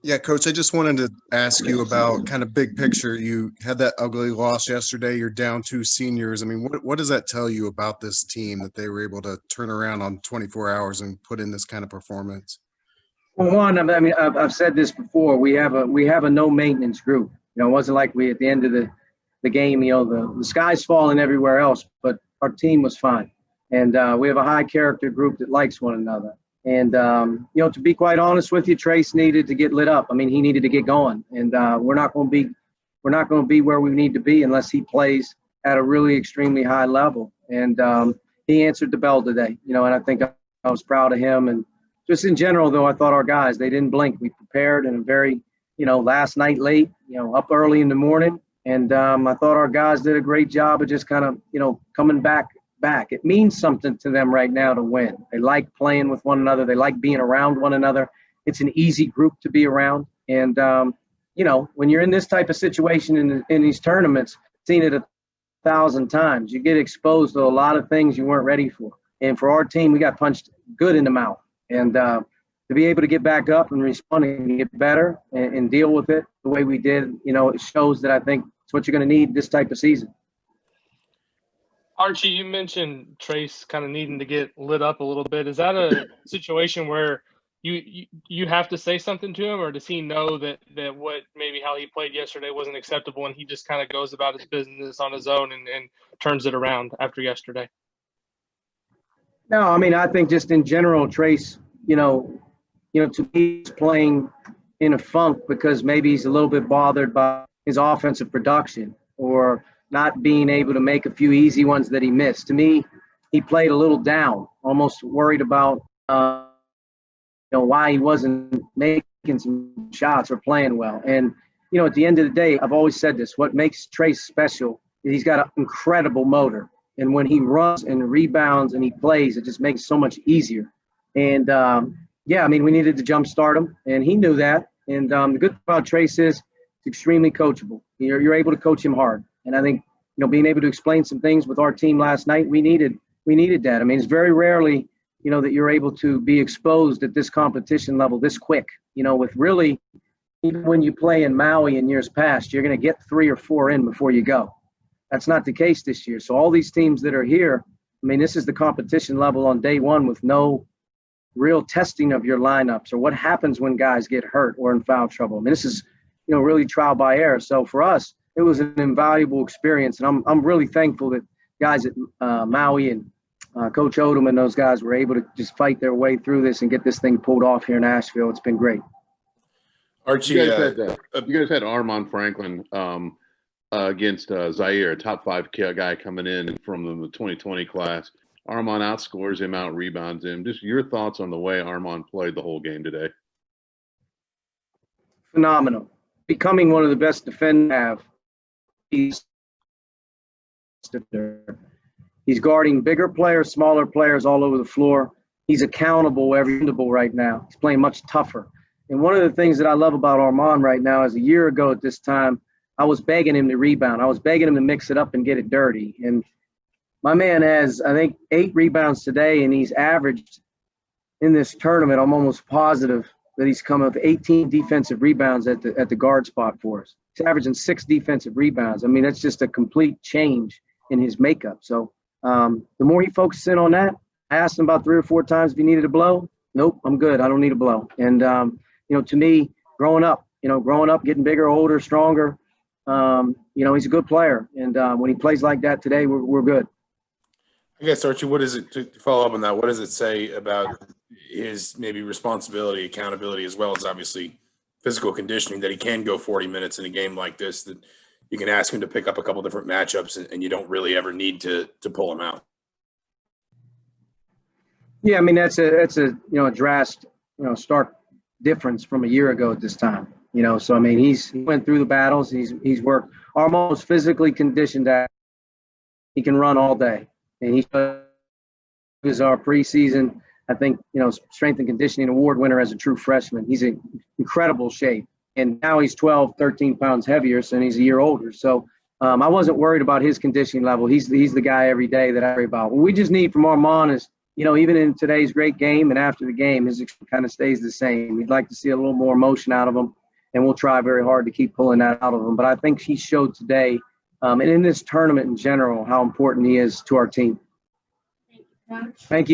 Yeah, Coach, I just wanted to ask you about kind of big picture. You had that ugly loss yesterday. You're down two seniors. I mean, what does that tell you about this team that they were able to turn around on 24 hours and put in this kind of performance? Well, one, I mean, I've said this before. We have a no maintenance group. It wasn't like we at the end of the game. The sky's falling everywhere else, but our team was fine, and we have a high character group that likes one another. And to be quite honest with you, Trace needed to get lit up. I mean, he needed to get going, and we're not going to be where we need to be unless he plays at a really extremely high level. And he answered the bell today. And I think I was proud of him. And just in general, though, I thought our guys, they didn't blink. We prepared in a very, last night late, up early in the morning. And I thought our guys did a great job of just kind of, coming back. It means something to them right now to win. They like playing with one another. They like being around one another. It's an easy group to be around. And, when you're in this type of situation in these tournaments, seen it 1,000 times, you get exposed to a lot of things you weren't ready for. And for our team, we got punched good in the mouth. And to be able to get back up and respond and get better and deal with it the way we did, it shows that I think it's what you're going to need this type of season. Archie, you mentioned Trace kind of needing to get lit up a little bit. Is that a situation where you have to say something to him, or does he know that what maybe how he played yesterday wasn't acceptable and he just kind of goes about his business on his own and turns it around after yesterday? No, I mean, I think just in general, Trace, to me, he's playing in a funk because maybe he's a little bit bothered by his offensive production or not being able to make a few easy ones that he missed. To me, he played a little down, almost worried about why he wasn't making some shots or playing well. And, at the end of the day, I've always said this, what makes Trace special is he's got an incredible motor. And when he runs and rebounds and he plays, it just makes it so much easier. And, we needed to jumpstart him, and he knew that. And the good thing about Trace is he's extremely coachable. You're able to coach him hard. And I think, being able to explain some things with our team last night, we needed that. I mean, it's very rarely, that you're able to be exposed at this competition level this quick, with really, even when you play in Maui in years past, you're going to get 3 or 4 in before you go. That's not the case this year. So all these teams that are here, I mean, this is the competition level on day one with no real testing of your lineups or what happens when guys get hurt or in foul trouble. I mean, this is, really trial by error. So for us, it was an invaluable experience. And I'm really thankful that guys at Maui and Coach Odom and those guys were able to just fight their way through this and get this thing pulled off here in Asheville. It's been great. Archie, you guys had Armand Franklin against Zaire, a top 5 guy coming in from the 2020 class. Armand outscores him, out rebounds him. Just your thoughts on the way Armand played the whole game today. Phenomenal. Becoming one of the best defenders I have. He's guarding bigger players, smaller players all over the floor. He's accountable right now. He's playing much tougher. And one of the things that I love about Armand right now is a year ago at this time, I was begging him to rebound. I was begging him to mix it up and get it dirty. And my man has, I think, 8 rebounds today, and he's averaged in this tournament, I'm almost positive that he's come up with 18 defensive rebounds at the guard spot for us. He's averaging 6 defensive rebounds. I mean, that's just a complete change in his makeup. So the more he focuses in on that, I asked him about 3 or 4 times if he needed a blow. Nope, I'm good. I don't need a blow. And, to me, growing up, getting bigger, older, stronger, he's a good player. And when he plays like that today, we're good. I guess, Archie, what is it, to follow up on that, what does it say about his maybe responsibility, accountability, as well as obviously physical conditioning, that he can go 40 minutes in a game like this, that you can ask him to pick up a couple different matchups and you don't really ever need to pull him out? Yeah, I mean, that's a drastic, stark difference from a year ago at this time. So I mean, he went through the battles. He's worked. Almost physically conditioned that he can run all day, and he is our preseason, I think, strength and conditioning award winner as a true freshman. He's in incredible shape, and now he's 12, 13 pounds heavier, so he's a year older. So I wasn't worried about his conditioning level. He's the guy every day that I worry about. What we just need from Armand is even in today's great game and after the game, his kind of stays the same. We'd like to see a little more emotion out of him, and we'll try very hard to keep pulling that out of him. But I think he showed today, and in this tournament in general, how important he is to our team. Thank you, Coach. Thank you.